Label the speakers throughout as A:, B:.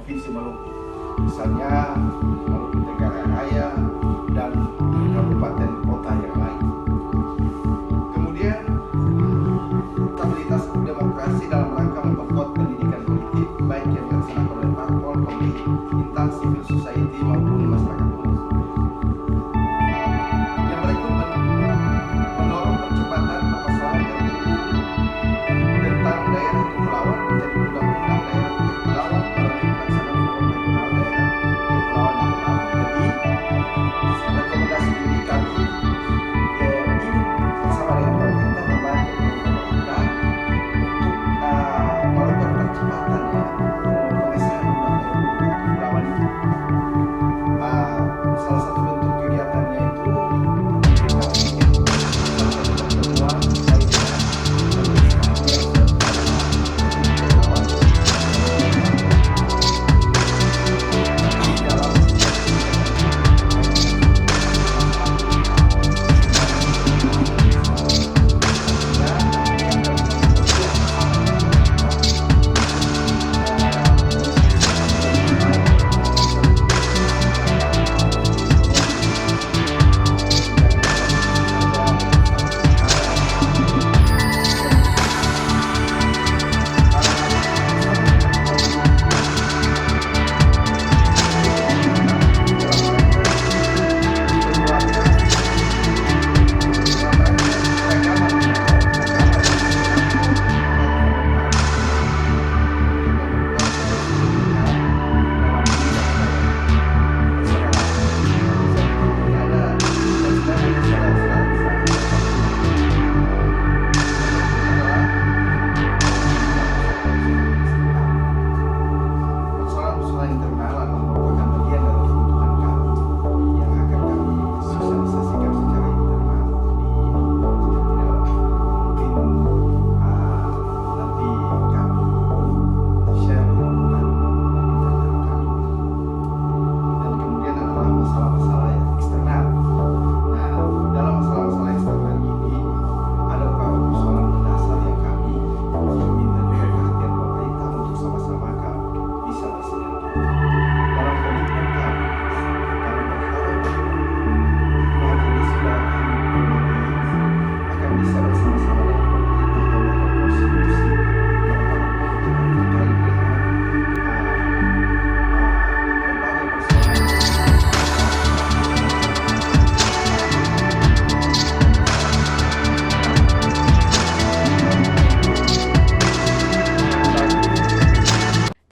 A: Provinsi Maluku, misalnya Maluku Tenggara Raya dan kabupaten kota yang lain. Kemudian stabilitas demokrasi dalam rangka memperkuat pendidikan politik baik yang dilaksanakan oleh parpol, instansi civil society maupun masyarakat umum. Yang berikut mendorong percepatan permasalahan RUU tentang daerah kepulauan menjadi undang-undang daerah kepulauan melalui pelaksanaan forum regional daerah kepulauan yang baru. Jadi rekomendasi ini kami ingin bersama dengan pemerintah membantu pemerintah untuk melakukan percepatan pengesahan undang-undang kepulauan itu. Salah satu bentuk kegiatannya itu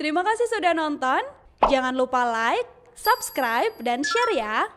B: Terima kasih sudah nonton. Jangan lupa like, subscribe, dan share ya.